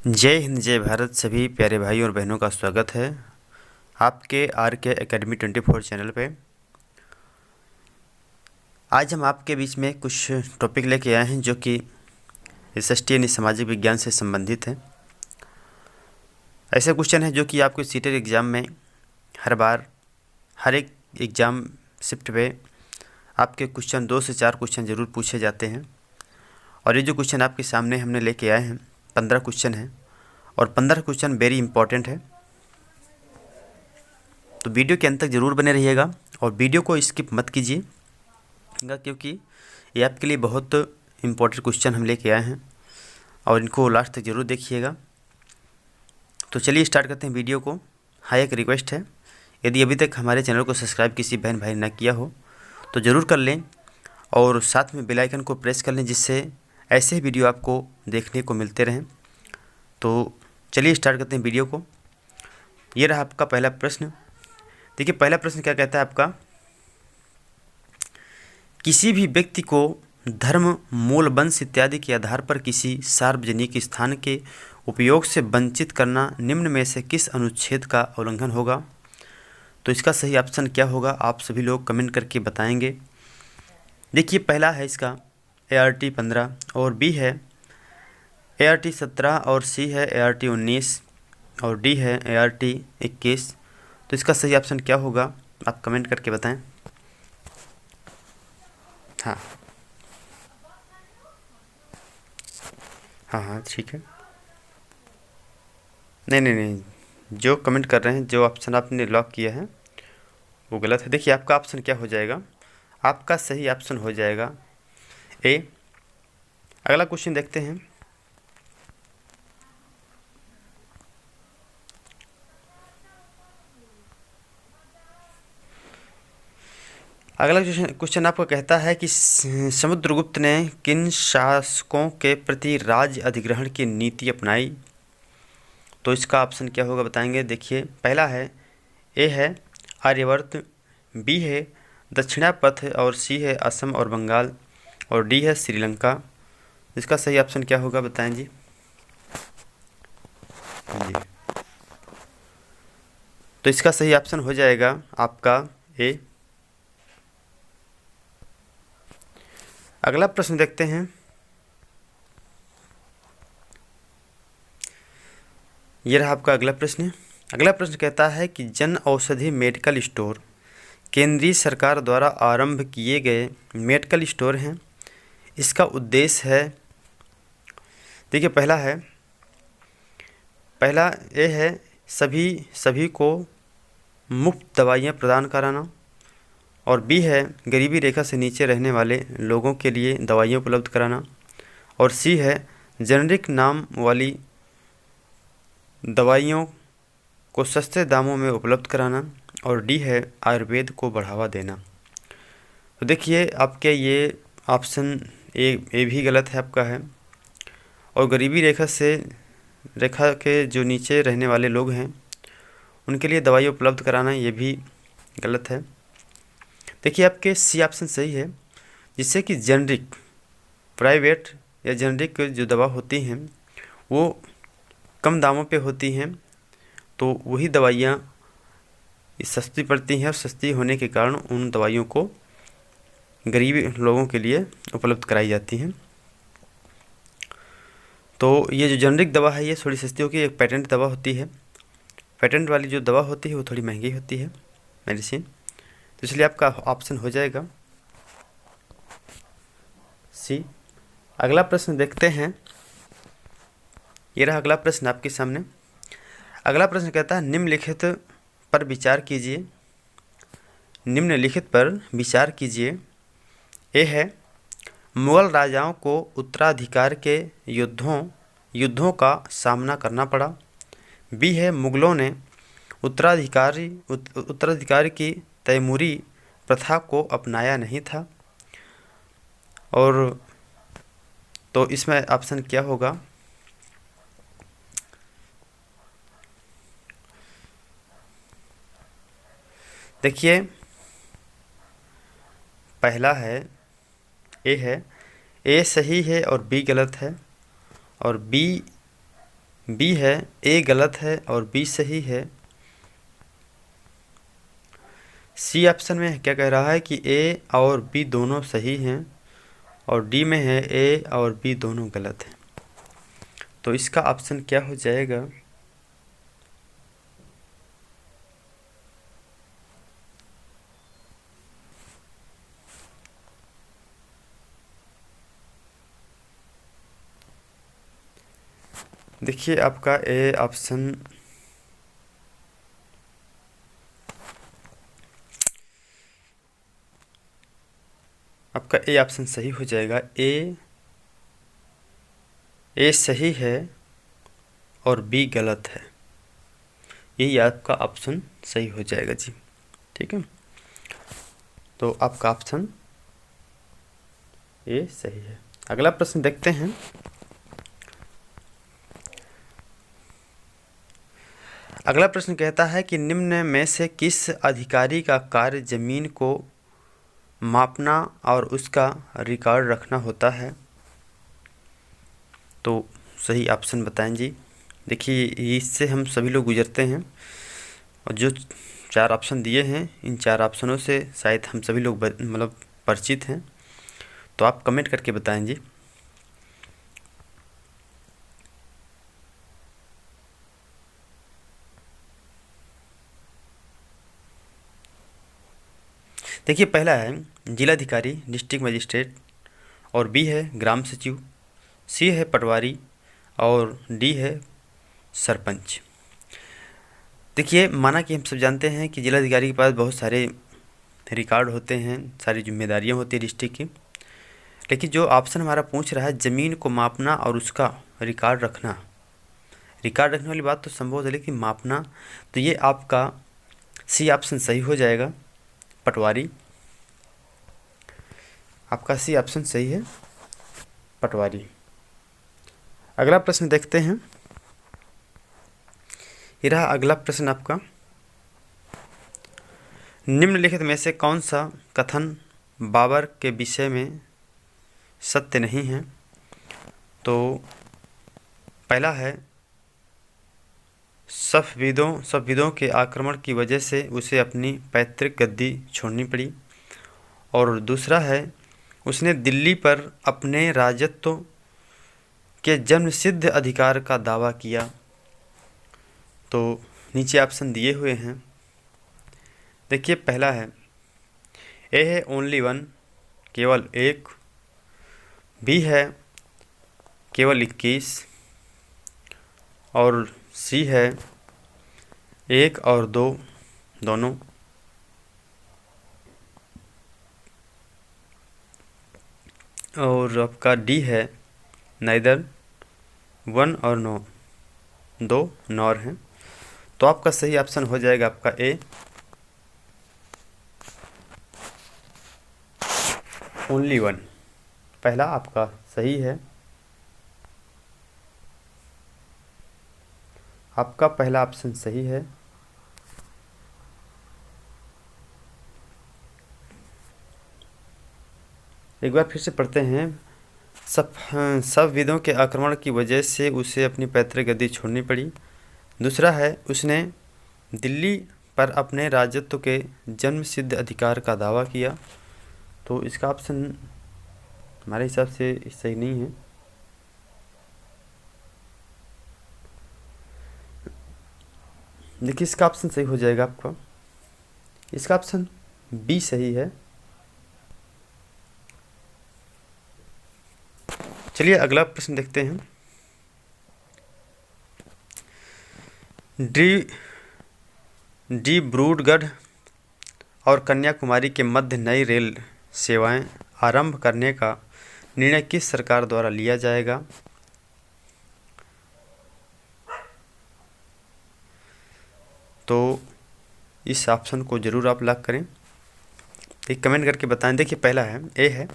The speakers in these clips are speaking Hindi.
जय हिंद जय भारत। सभी प्यारे भाई और बहनों का स्वागत है आपके आर के एकेडमी 24 चैनल पे। आज हम आपके बीच में कुछ टॉपिक लेके आए हैं जो कि एसएसटी यानी सामाजिक विज्ञान से संबंधित है। ऐसे क्वेश्चन हैं जो कि आपके सीटेट एग्ज़ाम में हर बार हर एक एग्ज़ाम शिफ्ट पे आपके क्वेश्चन 2 से 4 क्वेश्चन ज़रूर पूछे जाते हैं। और ये जो क्वेश्चन आपके सामने हमने लेके आए हैं 15 क्वेश्चन हैं और 15 क्वेश्चन वेरी इंपॉर्टेंट है। तो वीडियो के अंत तक ज़रूर बने रहिएगा और वीडियो को स्किप मत कीजिएगा क्योंकि ये आपके लिए बहुत इम्पोर्टेंट क्वेश्चन हम लेके आए हैं और इनको लास्ट तक ज़रूर देखिएगा। तो चलिए स्टार्ट करते हैं वीडियो को। हाँ, एक रिक्वेस्ट है, यदि अभी तक हमारे चैनल को सब्सक्राइब किसी बहन भाई ने किया हो तो ज़रूर कर लें और साथ में बेल आइकन को प्रेस कर लें जिससे ऐसे वीडियो आपको देखने को मिलते रहें। तो चलिए स्टार्ट करते हैं वीडियो को। ये रहा आपका पहला प्रश्न। देखिए पहला प्रश्न क्या कहता है आपका, किसी भी व्यक्ति को धर्म, मूल, वंश इत्यादि के आधार पर किसी सार्वजनिक स्थान के उपयोग से वंचित करना निम्न में से किस अनुच्छेद का उल्लंघन होगा? तो इसका सही ऑप्शन क्या होगा आप सभी लोग कमेंट करके बताएंगे। देखिए पहला है इसका ART 15 और बी है ART 17 और सी है ART 19 और डी है ART 21। तो इसका सही ऑप्शन क्या होगा आप कमेंट करके बताएं। हाँ हाँ हाँ ठीक है। नहीं नहीं नहीं, जो कमेंट कर रहे हैं, जो ऑप्शन आपने लॉक किया है वो गलत है। देखिए आपका ऑप्शन क्या हो जाएगा, आपका सही ऑप्शन हो जाएगा ए। अगला क्वेश्चन देखते हैं। अगला क्वेश्चन आपको कहता है कि समुद्रगुप्त ने किन शासकों के प्रति राज्य अधिग्रहण की नीति अपनाई? तो इसका ऑप्शन क्या होगा बताएंगे। देखिए पहला है ए है आर्यवर्त, बी है दक्षिणापथ और सी है असम और बंगाल और डी है श्रीलंका। इसका सही ऑप्शन क्या होगा बताएं जी। जी, तो इसका सही ऑप्शन हो जाएगा आपका ए। अगला प्रश्न देखते हैं। यह रहा आपका अगला प्रश्न। अगला प्रश्न कहता है कि जन औषधि मेडिकल स्टोर केंद्रीय सरकार द्वारा आरंभ किए गए मेडिकल स्टोर हैं। इसका उद्देश्य है, देखिए पहला ए है सभी को मुफ्त दवाइयाँ प्रदान कराना और बी है गरीबी रेखा से नीचे रहने वाले लोगों के लिए दवाइयाँ उपलब्ध कराना और सी है जेनरिक नाम वाली दवाइयों को सस्ते दामों में उपलब्ध कराना और डी है आयुर्वेद को बढ़ावा देना। तो देखिए आपके ये ऑप्शन ए भी गलत है आपका है और गरीबी रेखा के जो नीचे रहने वाले लोग हैं उनके लिए दवाई उपलब्ध कराना ये भी गलत है। देखिए आपके सी ऑप्शन सही है, जिससे कि जेनरिक प्राइवेट या जेनरिक जो दवा होती हैं वो कम दामों पे होती हैं, तो वही दवाइयाँ सस्ती पड़ती हैं और सस्ती होने के कारण उन दवाइयों को गरीब लोगों के लिए उपलब्ध कराई जाती हैं। तो ये जो जेनरिक दवा है ये थोड़ी सस्ती होगी, एक पेटेंट दवा होती है। पेटेंट वाली जो दवा होती है वो थोड़ी महंगी होती है मेडिसिन। तो इसलिए आपका ऑप्शन हो जाएगा सी। अगला प्रश्न देखते हैं। ये रहा अगला प्रश्न आपके सामने। अगला प्रश्न कहता है निम्नलिखित पर विचार कीजिए। निम्नलिखित पर विचार कीजिए। ए है मुगल राजाओं को उत्तराधिकार के युद्धों का सामना करना पड़ा। बी है मुगलों ने उत्तराधिकारी की तैमूरी प्रथा को अपनाया नहीं था। और तो इसमें ऑप्शन क्या होगा? देखिए पहला है ए सही है और बी गलत है और बी बी है ए गलत है और बी सही है। सी ऑप्शन में क्या कह रहा है कि ए और बी दोनों सही हैं और डी में है ए और बी दोनों गलत हैं। तो इसका ऑप्शन क्या हो जाएगा? देखिए आपका ए ऑप्शन सही हो जाएगा। ए सही है और बी गलत है, यही आपका ऑप्शन सही हो जाएगा जी। ठीक है, तो आपका ऑप्शन ए सही है। अगला प्रश्न देखते हैं। अगला प्रश्न कहता है कि निम्न में से किस अधिकारी का कार्य जमीन को मापना और उसका रिकॉर्ड रखना होता है? तो सही ऑप्शन बताएं जी। देखिए इससे हम सभी लोग गुजरते हैं और जो 4 ऑप्शन दिए हैं, इन 4 ऑप्शनों से शायद हम सभी लोग मतलब परिचित हैं। तो आप कमेंट करके बताएं जी। देखिए पहला है जिलाधिकारी डिस्ट्रिक्ट मजिस्ट्रेट और बी है ग्राम सचिव, सी है पटवारी और डी है सरपंच। देखिए माना कि हम सब जानते हैं कि जिलाधिकारी के पास बहुत सारे रिकॉर्ड होते हैं, सारी जिम्मेदारियां होती है डिस्ट्रिक्ट की। लेकिन जो ऑप्शन हमारा पूछ रहा है ज़मीन को मापना और उसका रिकॉर्ड रखना, रिकॉर्ड रखने वाली बात तो संभव है लेकिन मापना, तो ये आपका सी ऑप्शन सही हो जाएगा, पटवारी। आपका सी ऑप्शन सही है, पटवारी। अगला प्रश्न देखते हैं। ये रहा अगला प्रश्न आपका। निम्नलिखित में से कौन सा कथन बाबर के विषय में सत्य नहीं है? तो पहला है सफविदों के आक्रमण की वजह से उसे अपनी पैतृक गद्दी छोड़नी पड़ी। और दूसरा है उसने दिल्ली पर अपने राजत्व के जन्मसिद्ध अधिकार का दावा किया। तो नीचे ऑप्शन दिए हुए हैं। देखिए पहला है ए है ओनली वन, केवल एक, बी है केवल 21 और सी है 1 और 2 दोनों। और आपका डी है नाइदर 1 और 9, 2 नॉर हैं। तो आपका सही ऑप्शन हो जाएगा आपका ए, ओनली वन। पहला आपका सही है, आपका पहला ऑप्शन सही है। एक बार फिर से पढ़ते हैं। सब विदों के आक्रमण की वजह से उसे अपनी पैतृक गद्दी छोड़नी पड़ी। दूसरा है उसने दिल्ली पर अपने राजत्व के जन्मसिद्ध अधिकार का दावा किया। तो इसका ऑप्शन हमारे हिसाब से सही नहीं है। देखिए इसका ऑप्शन सही हो जाएगा आपका, इसका ऑप्शन बी सही है। चलिए अगला प्रश्न देखते हैं। डिब्रूगढ़ और कन्याकुमारी के मध्य नई रेल सेवाएं आरंभ करने का निर्णय किस सरकार द्वारा लिया जाएगा? तो इस ऑप्शन को ज़रूर आप लॉक करें, एक कमेंट करके बताएं। देखिए पहला है ए है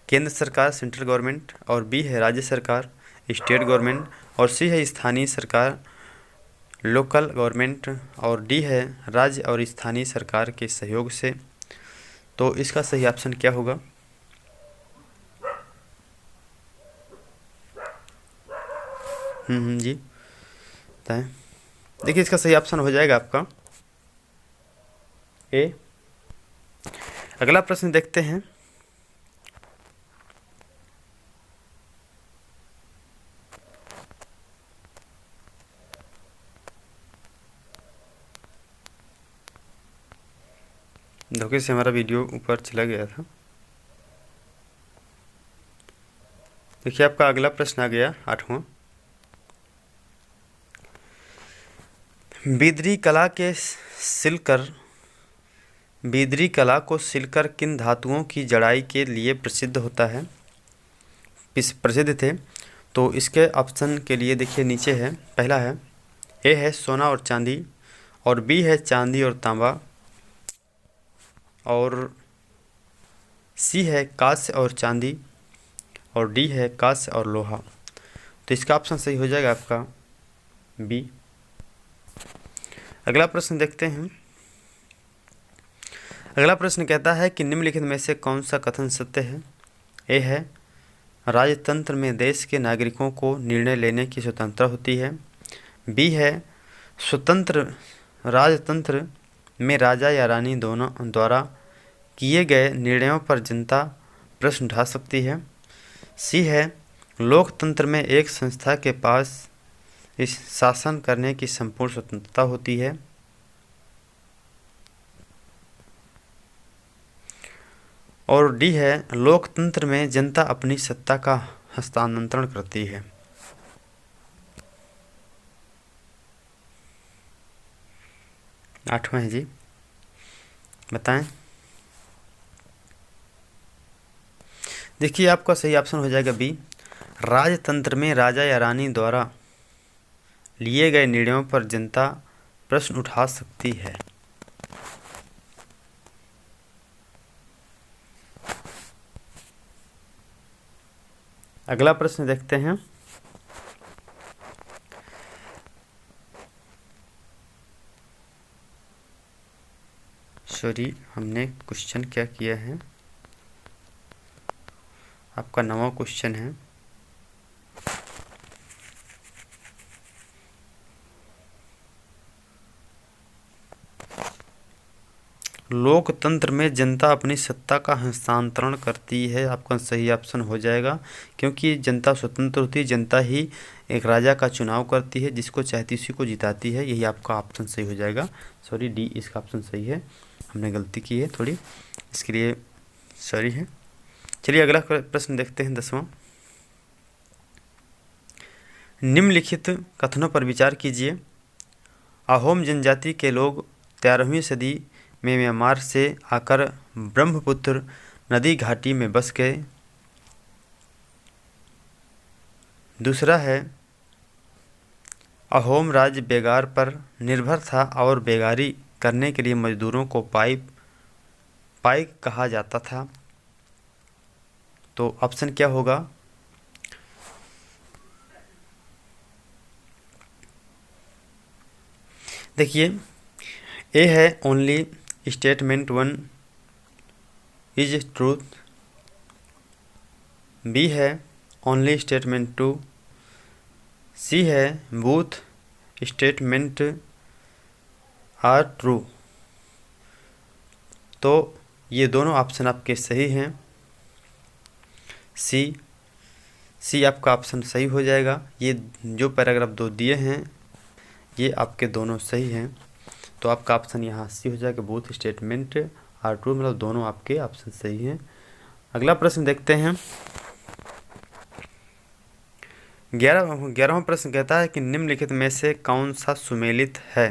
केंद्र सरकार सेंट्रल गवर्नमेंट और बी है राज्य सरकार स्टेट गवर्नमेंट और सी है स्थानीय सरकार लोकल गवर्नमेंट और डी है राज्य और स्थानीय सरकार के सहयोग से। तो इसका सही ऑप्शन क्या होगा? जी बताएं। देखिए इसका सही ऑप्शन हो जाएगा आपका ए। अगला प्रश्न देखते हैं। धोखे से हमारा वीडियो ऊपर चला गया था। देखिए आपका अगला प्रश्न आ गया 8वां। बिदरी कला को सिलकर किन धातुओं की जड़ाई के लिए प्रसिद्ध होता है, प्रसिद्ध थे। तो इसके ऑप्शन के लिए देखिए नीचे है। पहला है ए है सोना और चांदी, और बी है चांदी और तांबा, और सी है कांस्य और चांदी, और डी है कांस्य और लोहा। तो इसका ऑप्शन सही हो जाएगा आपका बी। अगला प्रश्न देखते हैं। अगला प्रश्न कहता है कि निम्नलिखित में से कौन सा कथन सत्य है। ए है राजतंत्र में देश के नागरिकों को निर्णय लेने की स्वतंत्रता होती है। बी है स्वतंत्र राजतंत्र में राजा या रानी दोनों द्वारा किए गए निर्णयों पर जनता प्रश्न उठा सकती है। सी है लोकतंत्र में एक संस्था के पास इस शासन करने की संपूर्ण स्वतंत्रता होती है। और डी है लोकतंत्र में जनता अपनी सत्ता का हस्तांतरण करती है। आठवां है जी, बताएं। देखिए आपका सही ऑप्शन हो जाएगा बी। राजतंत्र में राजा या रानी द्वारा लिए गए निर्णयों पर जनता प्रश्न उठा सकती है। अगला प्रश्न देखते हैं। सॉरी, हमने क्वेश्चन क्या किया है, आपका 9वां क्वेश्चन है। लोकतंत्र में जनता अपनी सत्ता का हस्तांतरण करती है, आपका सही ऑप्शन हो जाएगा, क्योंकि जनता स्वतंत्र होती है। जनता ही एक राजा का चुनाव करती है, जिसको चाहती उसी को जिताती है। यही आपका ऑप्शन सही हो जाएगा। सॉरी, डी इसका ऑप्शन सही है, हमने गलती की है थोड़ी, इसके लिए सॉरी है। चलिए अगला प्रश्न देखते हैं 10वां। निम्नलिखित कथनों पर विचार कीजिए। अहोम जनजाति के लोग 13वीं सदी में म्यांमार से आकर ब्रह्मपुत्र नदी घाटी में बस गए। दूसरा है अहोम राज्य बेगार पर निर्भर था और बेगारी करने के लिए मजदूरों को पाइक कहा जाता था। तो ऑप्शन क्या होगा। देखिए ए है only statement 1 is truth, B है ओनली स्टेटमेंट 2, सी है बोथ स्टेटमेंट आर ट्रू। तो ये दोनों ऑप्शन आपके सही हैं। सी आपका ऑप्शन सही हो जाएगा। ये जो पैराग्राफ 2 दिए हैं ये आपके दोनों सही हैं, तो आपका ऑप्शन यहाँ सी हो जाएगा, बोथ स्टेटमेंट आर ट्रू, मतलब दोनों आपके ऑप्शन सही हैं। अगला प्रश्न देखते हैं। 11वां प्रश्न कहता है कि निम्नलिखित में से कौन सा सुमेलित है।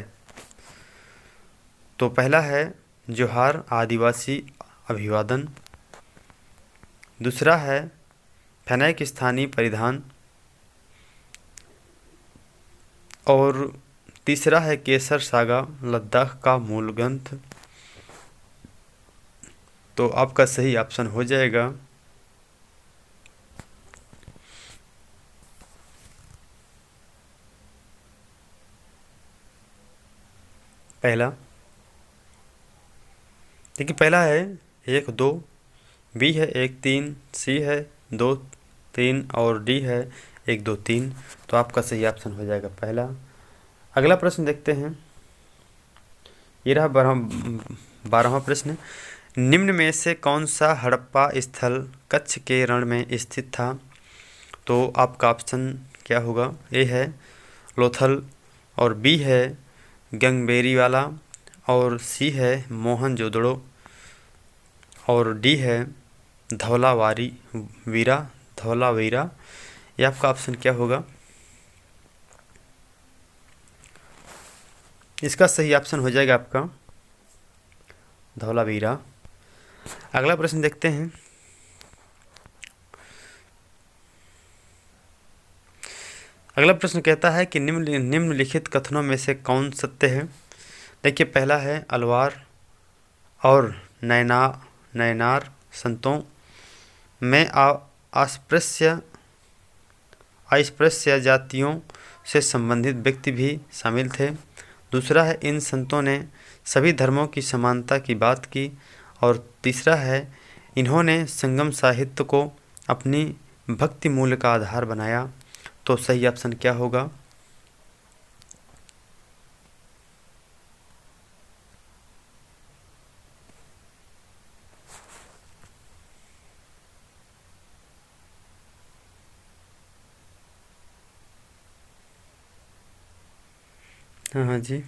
तो पहला है जोहार आदिवासी अभिवादन, दूसरा है फैनैक स्थानीय परिधान, और तीसरा है केसर सागा लद्दाख का मूल ग्रंथ। तो आपका सही ऑप्शन हो जाएगा पहला। देखिए पहला है 1 2, बी है 1 3, सी है 2 3, और डी है 1 2 3। तो आपका सही ऑप्शन हो जाएगा पहला। अगला प्रश्न देखते हैं, ये रहा 12वां प्रश्न। निम्न में से कौन सा हड़प्पा स्थल कच्छ के रण में स्थित था? तो आपका ऑप्शन क्या होगा? ए है लोथल, और बी है गंगबेरीवाला, और सी है मोहनजोदड़ो, और डी है धौलावीरा। ये आपका ऑप्शन क्या होगा? इसका सही ऑप्शन हो जाएगा आपका धौलावीरा। अगला प्रश्न देखते हैं, अगला प्रश्न कहता है कि निम्नलिखित कथनों में से कौन सत्य है? देखिए, पहला है अलवार और नयनार संतों में अस्पृश्य जातियों से संबंधित व्यक्ति भी शामिल थे। दूसरा है इन संतों ने सभी धर्मों की समानता की बात की। और तीसरा है इन्होंने संगम साहित्य को अपनी भक्ति मूल्य का आधार बनाया। तो सही ऑप्शन क्या होगा? हाँ जी,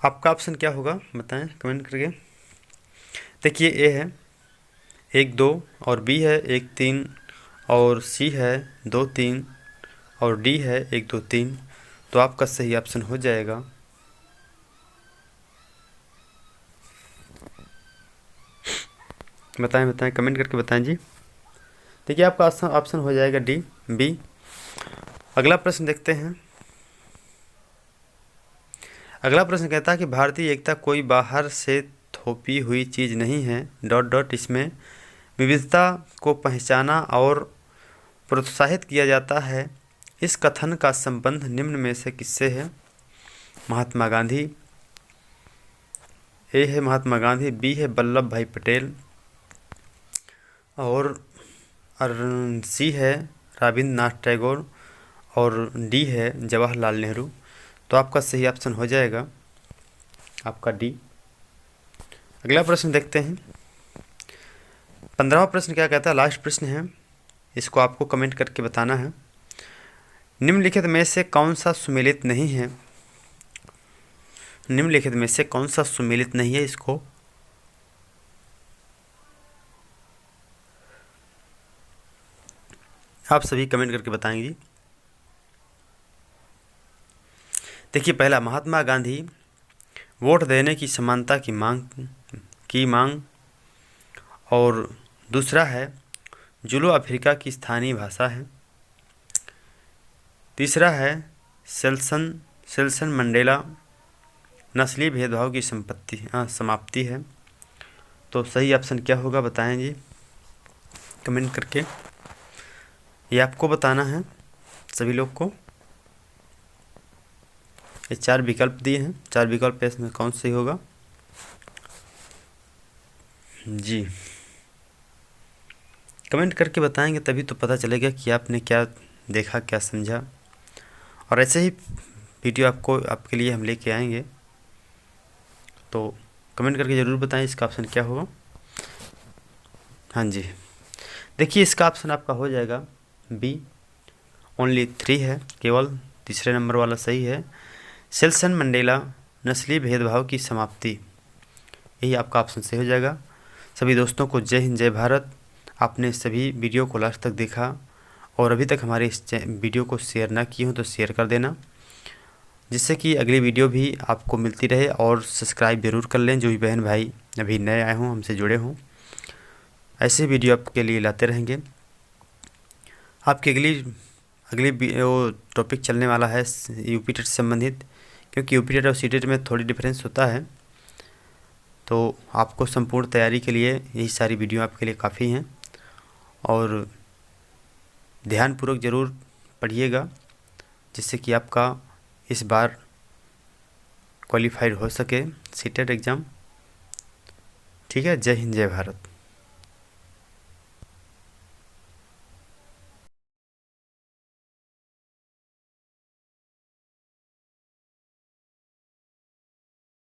आपका ऑप्शन क्या होगा बताएं कमेंट करके। देखिए, ए है 1 2, और बी है 1 3, और सी है 2 3, और डी है 1 2 3। तो आपका सही ऑप्शन हो जाएगा बताएं कमेंट करके बताएं जी। देखिए, आपका ऑप्शन हो जाएगा डी बी। अगला प्रश्न देखते हैं, अगला प्रश्न कहता है कि भारतीय एकता कोई बाहर से थोपी हुई चीज़ नहीं है ... इसमें विविधता को पहचाना और प्रोत्साहित किया जाता है। इस कथन का संबंध निम्न में से किससे है? महात्मा गांधी, ए है महात्मा गांधी, बी है वल्लभ भाई पटेल, और सी है रविंद्रनाथ टैगोर, और डी है जवाहरलाल नेहरू। तो आपका सही ऑप्शन हो जाएगा आपका डी। अगला प्रश्न देखते हैं, 15वां प्रश्न क्या कहता है? लास्ट प्रश्न है, इसको आपको कमेंट करके बताना है। निम्नलिखित में से कौन सा सुमेलित नहीं है? निम्नलिखित में से कौन सा सुमेलित नहीं है, इसको आप सभी कमेंट करके बताएंगे। देखिए, पहला महात्मा गांधी वोट देने की समानता की मांग, और दूसरा है जुलू अफ्रीका की स्थानीय भाषा है। तीसरा है सेल्सन मंडेला नस्लीय भेदभाव की समाप्ति है। तो सही ऑप्शन क्या होगा बताएं जी कमेंट करके। ये आपको बताना है सभी लोग को। ये 4 विकल्प दिए हैं, 4 विकल्प है, इसमें कौन सही होगा जी? कमेंट करके बताएंगे तभी तो पता चलेगा कि आपने क्या देखा, क्या समझा। और ऐसे ही वीडियो आपके लिए हम लेके आएंगे, तो कमेंट करके ज़रूर बताएं इसका ऑप्शन क्या होगा। हाँ जी, देखिए, इसका ऑप्शन आपका हो जाएगा बी, ओनली 3 है, केवल तीसरे नंबर वाला सही है। सेल्सन मंडेला नस्लीय भेदभाव की समाप्ति, यही आपका ऑप्शन सही हो जाएगा। सभी दोस्तों को जय हिंद, जय भारत। आपने सभी वीडियो को लास्ट तक देखा, और अभी तक हमारे इस वीडियो को शेयर ना किए हो तो शेयर कर देना, जिससे कि अगली वीडियो भी आपको मिलती रहे। और सब्सक्राइब जरूर कर लें, जो भी बहन भाई अभी नए आए हों, हमसे जुड़े हों। ऐसे वीडियो आपके लिए लाते रहेंगे। आपकी अगली वो टॉपिक चलने वाला है यूपी टेट से संबंधित, क्योंकि यूपी टेट और सी टेट में थोड़ी डिफरेंस होता है। तो आपको संपूर्ण तैयारी के लिए यही सारी वीडियो आपके लिए काफ़ी हैं, और ध्यानपूर्वक ज़रूर पढ़िएगा, जिससे कि आपका इस बार क्वालिफाइड हो सके सी टेट एग्ज़ाम। ठीक है, जय हिंद, जय भारत।